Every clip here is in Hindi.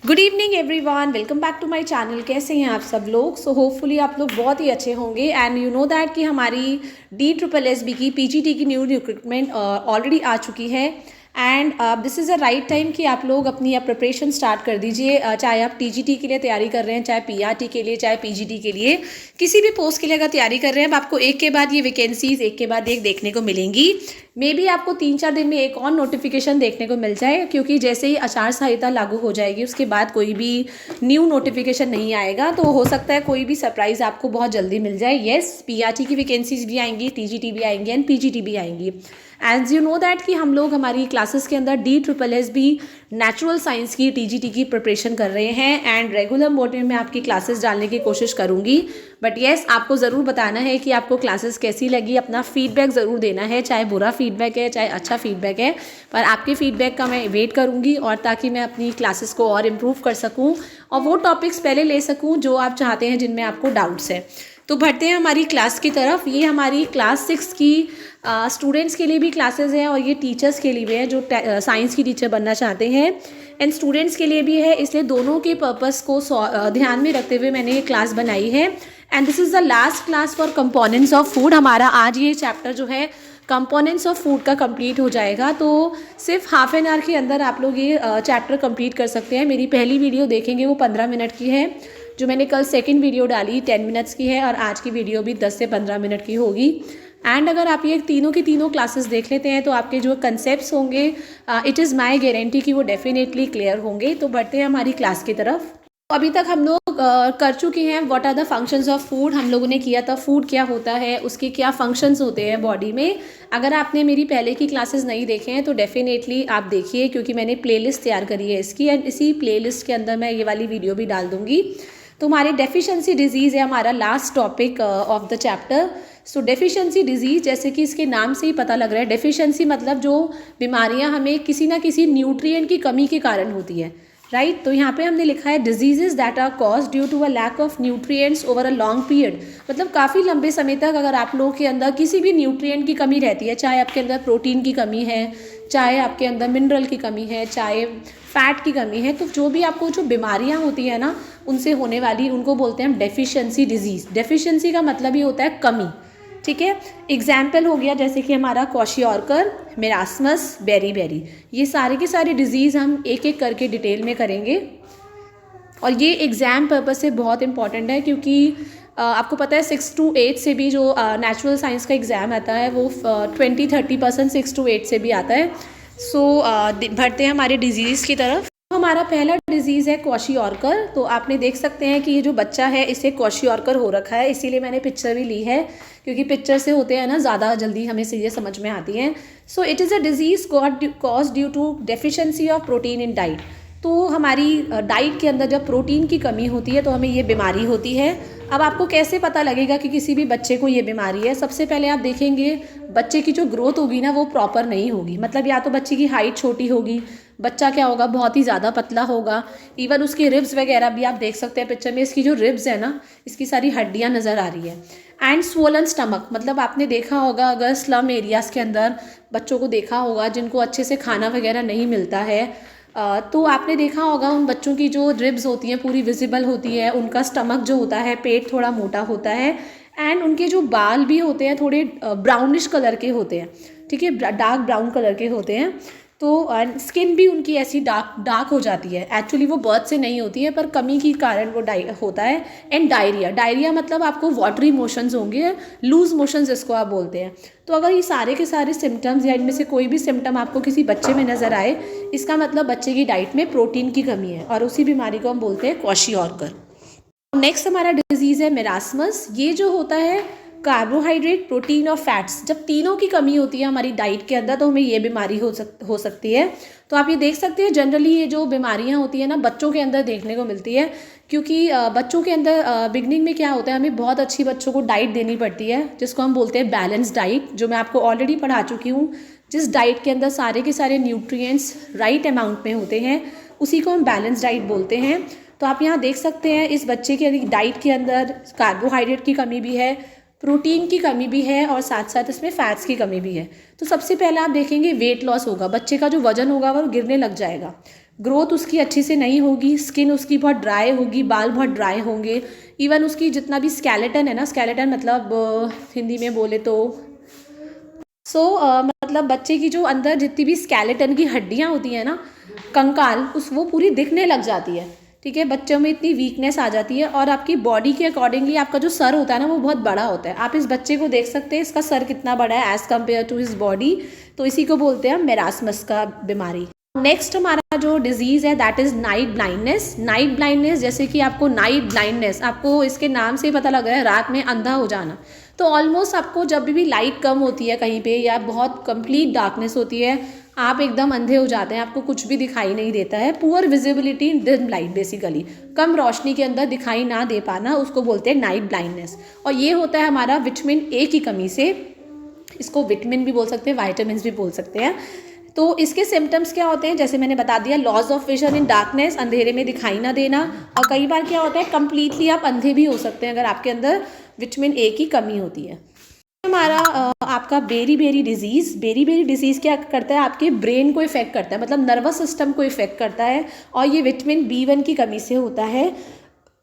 Good evening everyone, welcome back to my channel. कैसे हैं आप सब लोग? होपफुली आप लोग बहुत ही अच्छे होंगे। एंड यू नो दैट कि हमारी DSSB की PGT की न्यू रिक्रूटमेंट ऑलरेडी आ चुकी है। And this is a right time कि आप लोग अपनी प्रिपरेशन स्टार्ट कर दीजिए। चाहे आप TGT के लिए तैयारी कर रहे हैं, चाहे PRT के लिए, चाहे PGT के लिए, किसी भी पोस्ट के लिए अगर तैयारी कर रहे हैं, अब आपको एक के बाद ये वैकेंसीज एक के बाद एक देखने को मिलेंगी। मे बी आपको 3-4 दिन में एक और नोटिफिकेशन देखने को मिल जाए, क्योंकि जैसे ही आचार संहिता लागू हो जाएगी उसके बाद कोई भी न्यू नोटिफिकेशन नहीं आएगा। तो हो सकता है कोई भी सरप्राइज़ आपको बहुत जल्दी मिल जाए। येस, PRT की वैकेंसीज भी आएंगी, TGT भी आएंगी एंड PGT भी आएंगी। एज यू नो दैट कि हम लोग हमारी क्लासेस के अंदर DSSB नेचुरल साइंस की TGT की प्रिपरेशन कर रहे हैं। एंड रेगुलर मोड में मैं आपकी क्लासेस डालने की कोशिश करूँगी। बट येस, आपको ज़रूर बताना है कि आपको क्लासेस कैसी लगी। अपना फीडबैक ज़रूर देना है, चाहे बुरा फीडबैक है चाहे अच्छा फीडबैक है, पर आपके फीडबैक का मैं वेट करूँगी, और ताकि मैं अपनी क्लासेस को और इम्प्रूव कर सकूँ और वो टॉपिक्स पहले ले सकूँ जो आप चाहते हैं, जिनमें आपको डाउट्स है। तो बढ़ते हैं हमारी क्लास की तरफ। ये हमारी क्लास 6 की स्टूडेंट्स के लिए भी क्लासेस हैं, और ये टीचर्स के लिए भी है जो साइंस की टीचर बनना चाहते हैं, एंड स्टूडेंट्स के लिए भी है। इसलिए दोनों के पर्पस को ध्यान में रखते हुए मैंने ये क्लास बनाई है। And this is the last class for components of food. हमारा आज ये चैप्टर जो है कंपोनेंट्स ऑफ फूड का कंप्लीट हो जाएगा। तो सिर्फ हाफ एन आवर के अंदर आप लोग ये चैप्टर कंप्लीट कर सकते हैं। मेरी पहली वीडियो देखेंगे वो 15 मिनट की है, जो मैंने कल सेकंड वीडियो डाली 10 मिनट्स की है, और आज की वीडियो भी 10 से 15 मिनट की होगी। एंड अगर आप ये तीनों की तीनों क्लासेस देख लेते हैं तो आपके जो कंसेप्ट्स होंगे, इट इज़ माय गारंटी कि वो डेफिनेटली क्लियर होंगे। तो बढ़ते हैं हमारी क्लास की तरफ। अभी तक हम लोग कर चुके हैं what are the functions of food. हम लोगों ने किया था फूड क्या होता है, उसके क्या फंक्शंस होते हैं बॉडी में। अगर आपने मेरी पहले की क्लासेस नहीं देखे हैं तो डेफिनेटली आप देखिए, क्योंकि मैंने प्लेलिस्ट तैयार करी है इसकी, एंड इसी प्लेलिस्ट के अंदर मैं ये वाली वीडियो भी डाल दूँगी। तो हमारे डेफिशिएंसी डिजीज़ है हमारा last topic of the chapter. So deficiency disease, जैसे कि इसके नाम से ही पता लग रहा है, डेफिशिएंसी मतलब जो बीमारियां हमें किसी ना किसी न्यूट्रिएंट की कमी के कारण होती है, राइट। तो यहाँ पे हमने लिखा है diseases that are cause due to a lack of nutrients over a long period. मतलब काफ़ी लंबे समय तक अगर आप लोगों के अंदर किसी भी न्यूट्रिएंट की कमी रहती है, चाहे आपके अंदर प्रोटीन की कमी है, चाहे आपके अंदर मिनरल की कमी है, चाहे फैट की कमी है, तो जो भी आपको जो बीमारियां होती है ना उनसे होने वाली, उनको बोलते हैं हम डेफिशिएंसी डिजीज़। डेफिशिएंसी का मतलब ही होता है कमी, ठीक है। एग्जाम्पल हो गया जैसे कि हमारा क्वाशियोरकर, मेरास्मस, बेरी, ये सारे के सारे डिजीज़ हम एक एक करके डिटेल में करेंगे। और ये एग्ज़ाम पर्पस से बहुत इंपॉर्टेंट है, क्योंकि आपको पता है 6 to 8 से भी जो नेचुरल साइंस का एग्ज़ाम आता है वो 20-30% 6 to 8 से भी आता है। सो बढ़ते हैं हमारे डिजीज़ की तरफ। हमारा पहला डिजीज़ है क्वाशियोरकर। तो आपने देख सकते हैं कि ये जो बच्चा है इसे क्वाशियोरकर हो रखा है, इसीलिए मैंने पिक्चर भी ली है, क्योंकि पिक्चर से होते हैं ना ज़्यादा जल्दी हमें चीज़ें समझ में आती हैं। So it is a disease cause due to deficiency of protein in diet. तो हमारी डाइट के अंदर जब प्रोटीन की कमी होती है तो हमें ये बीमारी होती है। अब आपको कैसे पता लगेगा कि किसी भी बच्चे को ये बीमारी है? सबसे पहले आप देखेंगे बच्चे की जो ग्रोथ होगी ना वो प्रॉपर नहीं होगी। मतलब या तो बच्चे की हाइट छोटी होगी, बच्चा क्या होगा बहुत ही ज़्यादा पतला होगा। इवन उसके रिब्स वगैरह भी आप देख सकते हैं पिक्चर में, इसकी जो रिब्स है ना इसकी सारी हड्डियाँ नज़र आ रही है। एंड स्वोलन स्टमक, मतलब आपने देखा होगा अगर स्लम एरियाज़ के अंदर बच्चों को देखा होगा जिनको अच्छे से खाना वगैरह नहीं मिलता है, तो आपने देखा होगा उन बच्चों की जो रिब्स होती हैं पूरी विजिबल होती है, उनका स्टमक जो होता है, पेट थोड़ा मोटा होता है, एंड उनके जो बाल भी होते हैं थोड़े ब्राउनिश कलर के होते हैं, ठीक है, डार्क ब्राउन कलर के होते हैं। तो स्किन भी उनकी ऐसी डार्क हो जाती है। एक्चुअली वो बर्थ से नहीं होती है, पर कमी के कारण वो होता है। एंड डायरिया मतलब आपको वाटरी मोशंस होंगे, लूज मोशंस जिसको आप बोलते हैं। तो अगर ये सारे के सारे सिम्टम्स या इनमें से कोई भी सिम्टम आपको किसी बच्चे में नज़र आए, इसका मतलब बच्चे की डाइट में प्रोटीन की कमी है, और उसी बीमारी को हम बोलते हैं क्वाशियोरकर। नेक्स्ट हमारा डिजीज़ है मेरास्मस। ये जो होता है कार्बोहाइड्रेट, प्रोटीन और फैट्स, जब तीनों की कमी होती है हमारी डाइट के अंदर तो हमें ये बीमारी हो सकती है। तो आप ये देख सकते हैं जनरली ये जो बीमारियां होती है ना बच्चों के अंदर देखने को मिलती है, क्योंकि बच्चों के अंदर बिगनिंग में क्या होता है, हमें बहुत अच्छी बच्चों को डाइट देनी पड़ती है, जिसको हम बोलते हैं बैलेंस डाइट, जो मैं आपको ऑलरेडी पढ़ा चुकी हूँ। जिस डाइट के अंदर सारे के सारे न्यूट्रिएंट्स राइट अमाउंट में होते हैं उसी को हम बैलेंस डाइट बोलते हैं। तो आप यहाँ देख सकते हैं इस बच्चे की डाइट के अंदर कार्बोहाइड्रेट की कमी भी है, प्रोटीन की कमी भी है, और साथ साथ इसमें फैट्स की कमी भी है। तो सबसे पहले आप देखेंगे वेट लॉस होगा, बच्चे का जो वजन होगा वो गिरने लग जाएगा। ग्रोथ उसकी अच्छी से नहीं होगी, स्किन उसकी बहुत ड्राई होगी, बाल बहुत ड्राई होंगे, इवन उसकी जितना भी स्केलेटन है ना, स्केलेटन मतलब हिंदी में बोले तो मतलब बच्चे की जो अंदर जितनी भी स्केलेटन की हड्डियाँ होती हैं ना, कंकाल, उस वो पूरी दिखने लग जाती है। ठीक है, बच्चों में इतनी वीकनेस आ जाती है और आपकी बॉडी के अकॉर्डिंगली आपका जो सर होता है ना वो बहुत बड़ा होता है। आप इस बच्चे को देख सकते हैं, इसका सर कितना बड़ा है as compare to his body. तो इसी को बोलते हैं मेरास्मस का बीमारी। नेक्स्ट हमारा जो डिजीज़ है that is night blindness. Night blindness जैसे कि आपको नाइट ब्लाइंडनेस, आपको इसके नाम से ही पता लग रहा है रात में अंधा हो जाना। तो ऑलमोस्ट आपको जब भी लाइट कम होती है कहीं पे या बहुत कंप्लीट डार्कनेस होती है, आप एकदम अंधे हो जाते हैं, आपको कुछ भी दिखाई नहीं देता है। Poor visibility in dim light, basically कम रोशनी के अंदर दिखाई ना दे पाना, उसको बोलते हैं नाइट ब्लाइंडनेस। और ये होता है हमारा विटामिन ए की कमी से। इसको विटामिन भी बोल सकते हैं, वाइटामिन भी बोल सकते हैं। तो इसके सिम्टम्स क्या होते हैं, जैसे मैंने बता दिया, loss of vision in darkness, अंधेरे में दिखाई ना देना। और कई बार क्या होता है, कम्प्लीटली आप अंधे भी हो सकते हैं अगर आपके अंदर विटामिन ए की कमी होती है। हमारा आपका बेरी डिजीज़, बेरी डिजीज़ क्या करता है, आपके ब्रेन को इफेक्ट करता है, मतलब नर्वस सिस्टम को इफेक्ट करता है। और ये विटामिन B1 की कमी से होता है।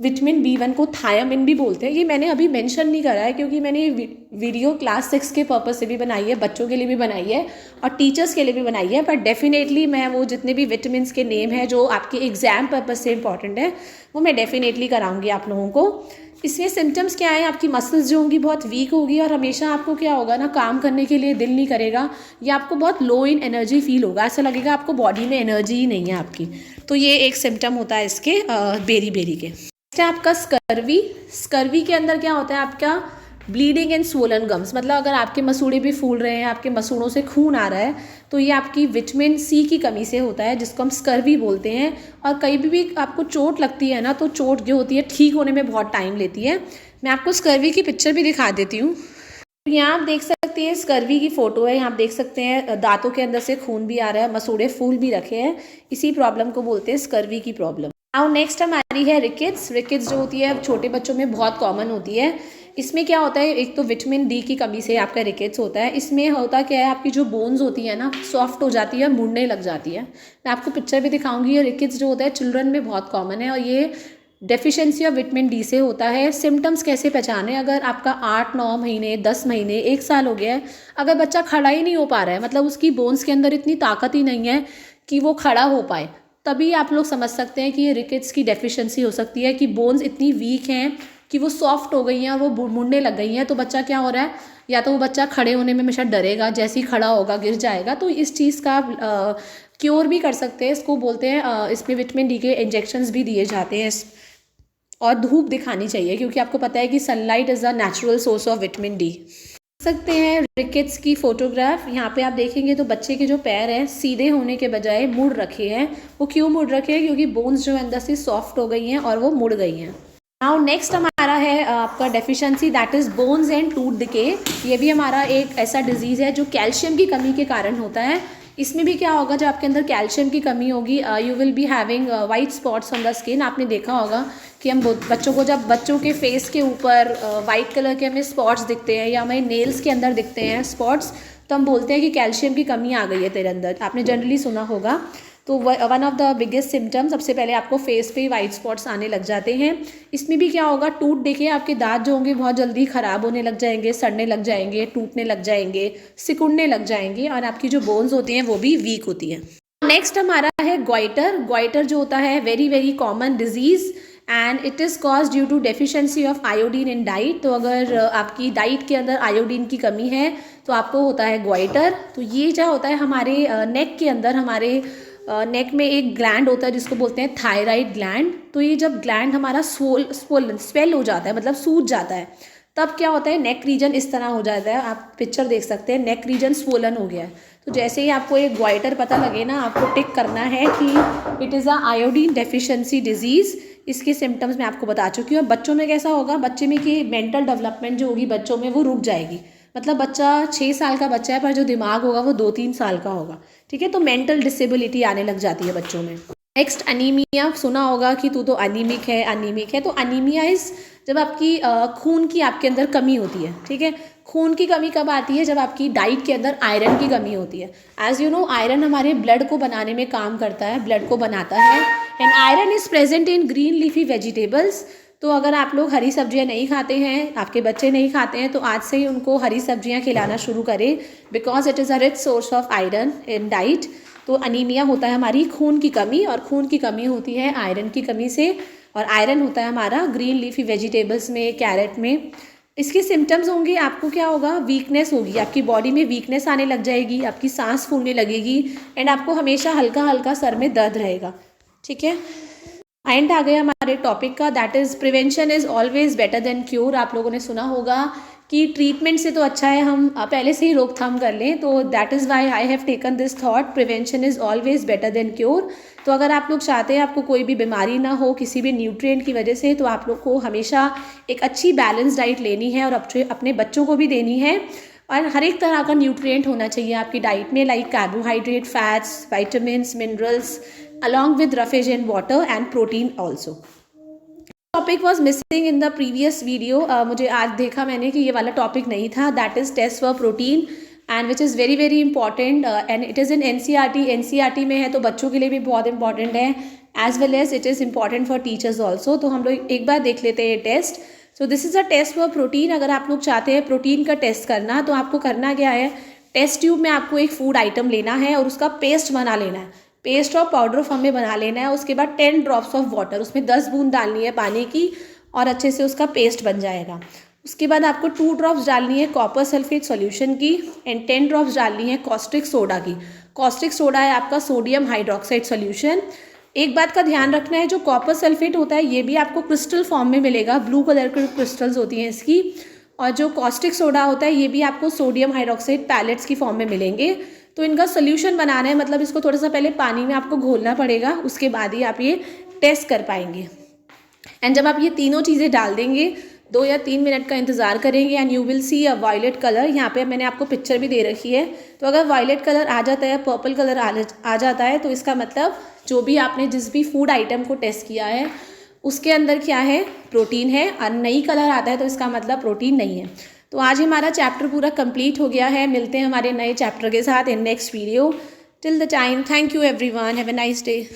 विटामिन B1 को थायामिन भी बोलते हैं। ये मैंने अभी मेंशन नहीं करा है क्योंकि मैंने ये वीडियो क्लास 6 के पर्पस से भी बनाई है, बच्चों के लिए भी बनाई है और टीचर्स के लिए भी बनाई है। पर डेफिनेटली मैं वो जितने भी विटामिन के नेम हैं जो आपके एग्जाम पर्पस से इंपॉर्टेंट है वो मैं डेफिनेटली कराऊंगी आप लोगों को। इसमें सिम्टम्स क्या है, आपकी मसल्स जो होंगी बहुत वीक होगी और हमेशा आपको क्या होगा ना, काम करने के लिए दिल नहीं करेगा या आपको बहुत लो इन एनर्जी फील होगा, ऐसा लगेगा आपको बॉडी में एनर्जी ही नहीं है आपकी। तो ये एक सिम्टम होता है इसके बेरी के। नेक्स्ट है आपका स्कर्वी। स्कर्वी के अंदर क्या होता है, आपका ब्लीडिंग एंड स्वोलन गम्स, मतलब अगर आपके मसूड़े भी फूल रहे हैं, आपके मसूड़ों से खून आ रहा है, तो ये आपकी विटामिन C की कमी से होता है, जिसको हम स्कर्वी बोलते हैं। और कहीं भी आपको चोट लगती है ना, तो चोट जो होती है ठीक होने में बहुत टाइम लेती है। मैं आपको स्कर्वी की पिक्चर भी दिखा देती हूँ। यहाँ आप देख सकते हैं स्कर्वी की फ़ोटो है। यहाँ आप देख सकते हैं दांतों के अंदर से खून भी आ रहा है, मसूड़े फूल भी रखे हैं। इसी प्रॉब्लम को बोलते हैं स्कर्वी की प्रॉब्लम। नाउ नेक्स्ट हमारी है रिकेट्स। रिकेट्स जो होती है छोटे बच्चों में बहुत कॉमन होती है। इसमें क्या होता है, एक तो विटामिन D की कमी से आपका रिकेट्स होता है। इसमें होता क्या है, आपकी जो बोन्स होती है ना सॉफ्ट हो जाती है, मुड़ने लग जाती है। मैं आपको पिक्चर भी दिखाऊंगी। रिकेट्स जो होता है चिल्ड्रन में बहुत कॉमन है और ये डेफिशिएंसी ऑफ विटामिन D से होता है। सिम्टम्स कैसे पहचाने, अगर आपका 8-9 महीने, 10 महीने, 1 साल हो गया है, अगर बच्चा खड़ा ही नहीं हो पा रहा है, मतलब उसकी बोन्स के अंदर इतनी ताकत ही नहीं है कि वो खड़ा हो पाए, तभी आप लोग समझ सकते हैं कि ये रिकेट्स की डेफिशिएंसी हो सकती है, कि बोन्स इतनी वीक हैं कि वो सॉफ्ट हो गई हैं, वो मुड़ने लग गई हैं। तो बच्चा क्या हो रहा है, या तो वो बच्चा खड़े होने में हमेशा डरेगा, जैसे ही खड़ा होगा गिर जाएगा। तो इस चीज़ का क्योर भी कर सकते हैं, इसको बोलते हैं इसमें विटामिन D के इंजेक्शंस भी दिए जाते हैं। और धूप दिखानी चाहिए क्योंकि आपको पता है कि sunlight is a natural source of vitamin D। सकते हैं रिकेट्स की फोटोग्राफ। यहाँ पे आप देखेंगे तो बच्चे के जो पैर हैं सीधे होने के बजाय मुड़ रखे हैं। वो क्यों मुड़ रखे हैं, क्योंकि बोन्स जो है अंदर से सॉफ्ट हो गई हैं और वो मुड़ गई हैं। नाउ नेक्स्ट हमारा है आपका deficiency, that is bones and tooth decay. ये भी हमारा एक ऐसा डिजीज़ है जो कैल्शियम की कमी के कारण होता है। इसमें भी क्या होगा, जब आपके अंदर कैल्शियम की कमी होगी, you will be having white spots on the skin. आपने देखा होगा कि हम बच्चों को, जब बच्चों के फेस के ऊपर वाइट कलर के हमें स्पॉट्स दिखते हैं या हमारे नेल्स के अंदर दिखते हैं स्पॉट्स, तो हम बोलते हैं कि कैल्शियम की कमी आ गई है तेरे अंदर। आपने जनरली सुना होगा। तो one of the biggest symptoms, सबसे पहले आपको फेस पे वाइट स्पॉट्स आने लग जाते हैं। इसमें भी क्या होगा, टूथ देखिए आपके दांत जो होंगे बहुत जल्दी ख़राब होने लग जाएंगे, सड़ने लग जाएंगे, टूटने लग जाएंगे, सिकुड़ने लग जाएंगे और आपकी जो बोन्स होती हैं वो भी वीक होती हैं। नेक्स्ट हमारा है ग्वाइटर। ग्वाइटर जो होता है very common disease and it is cause due to deficiency of iodine in diet. तो अगर आपकी डाइट के अंदर आयोडीन की कमी है तो आपको होता है ग्वाइटर। तो ये क्या होता है, हमारे नेक के अंदर, हमारे नेक में एक ग्लैंड होता है जिसको बोलते हैं थायराइड ग्लैंड। तो ये जब ग्लैंड हमारा स्वेल हो जाता है, मतलब सूज जाता है, तब क्या होता है, नेक रीजन इस तरह हो जाता है। आप पिक्चर देख सकते हैं, नेक रीजन स्वोलन हो गया है। तो जैसे ही आपको एक ग्वाइटर पता लगे ना, आपको टिक करना है कि it is a iodine deficiency disease. इसके सिम्टम्स मैं आपको बता चुकी हूँ। बच्चों में कैसा होगा, बच्चे में कि मेंटल डेवलपमेंट जो होगी बच्चों में वो रुक जाएगी। मतलब बच्चा 6 साल का बच्चा है पर जो दिमाग होगा वो 2-3 साल का होगा। ठीक है, तो मेंटल डिसेबिलिटी आने लग जाती है बच्चों में। Next anaemia. सुना होगा कि तू तो अनीमिक है। तो अनीमिया इज़ जब आपकी खून की आपके अंदर कमी होती है। ठीक है, खून की कमी कब आती है? जब आपकी डाइट के अंदर आयरन की कमी होती है। एज यू नो आयरन हमारे ब्लड को बनाने में काम करता है, ब्लड को बनाता है। And iron is present in green leafy vegetables. तो अगर आप लोग हरी सब्जियां नहीं खाते हैं, आपके बच्चे नहीं खाते हैं, तो आज से ही उनको हरी सब्जियां खिलाना शुरू करें, because it is a rich source of iron in diet. तो अनीमिया होता है हमारी खून की कमी, और खून की कमी होती है आयरन की कमी से, और आयरन होता है हमारा ग्रीन लीफी वेजिटेबल्स में, कैरेट में। इसके सिम्टम्स होंगे, आपको क्या होगा? वीकनेस होगी, आपकी बॉडी में वीकनेस आने लग जाएगी, आपकी सांस फूलने लगेगी, एंड आपको हमेशा हल्का हल्का सर में दर्द रहेगा। ठीक है, एंड आ गया हमारे टॉपिक का, that is prevention is always better than cure. आप लोगों ने सुना होगा कि ट्रीटमेंट से तो अच्छा है हम पहले से ही रोकथाम कर लें, तो that is why I have taken this thought, prevention is always better than cure. तो अगर आप लोग चाहते हैं आपको कोई भी बीमारी ना हो किसी भी न्यूट्रिएंट की वजह से, तो आप लोग को हमेशा एक अच्छी बैलेंस डाइट लेनी है, और अपने बच्चों को भी देनी है। और हर एक तरह का न्यूट्रिएंट होना चाहिए आपकी डाइट में, like carbohydrate, fats, vitamins, minerals, along with roughage and water and protein also. Topic was missing in the previous video. मुझे आज देखा मैंने कि ये वाला टॉपिक नहीं था, that is test for protein, and which is very very important, and it is in NCERT में है, तो बच्चों के लिए भी बहुत इंपॉर्टेंट है, as well as it is important for teachers also. तो हम लोग एक बार देख लेते हैं ये test. So this is a test for protein. अगर आप लोग चाहते हैं प्रोटीन का टेस्ट करना, तो आपको करना क्या है? टेस्ट ट्यूब में आपको एक फूड आइटम लेना है और उसका पेस्ट बना लेना है, पेस्ट और पाउडर फॉर्म में बना लेना है। उसके बाद 10 ड्रॉप्स ऑफ वाटर, उसमें 10 बूंद डालनी है पानी की, और अच्छे से उसका पेस्ट बन जाएगा। उसके बाद आपको 2 ड्रॉप्स डालनी है कॉपर सल्फेट सॉल्यूशन की, एंड 10 ड्रॉप्स डालनी है कॉस्टिक सोडा की। कॉस्टिक सोडा है आपका सोडियम हाइड्रोक्साइड सॉल्यूशन। एक बात का ध्यान रखना है, जो कॉपर सल्फेट होता है ये भी आपको क्रिस्टल फॉर्म में मिलेगा, ब्लू कलर की क्रिस्टल्स होती हैं इसकी, और जो कॉस्टिक सोडा होता है ये भी आपको सोडियम हाइड्रोक्साइड पैलेट्स की फॉर्म में मिलेंगे। तो इनका सोल्यूशन बनाना है, मतलब इसको थोड़ा सा पहले पानी में आपको घोलना पड़ेगा, उसके बाद ही आप ये टेस्ट कर पाएंगे। एंड जब आप ये तीनों चीज़ें डाल देंगे, 2 या 3 मिनट का इंतज़ार करेंगे, and you will see a violet colour. यहाँ पे मैंने आपको पिक्चर भी दे रखी है। तो अगर वायलेट कलर आ जाता है, पर्पल कलर आ जाता है, तो इसका मतलब जो भी आपने जिस भी फूड आइटम को टेस्ट किया है उसके अंदर क्या है? प्रोटीन है। और नई कलर आता है तो इसका मतलब प्रोटीन नहीं है। तो आज हमारा चैप्टर पूरा कंप्लीट हो गया है। मिलते हैं हमारे नए चैप्टर के साथ in next video. Till the time, thank you everyone, have a nice day.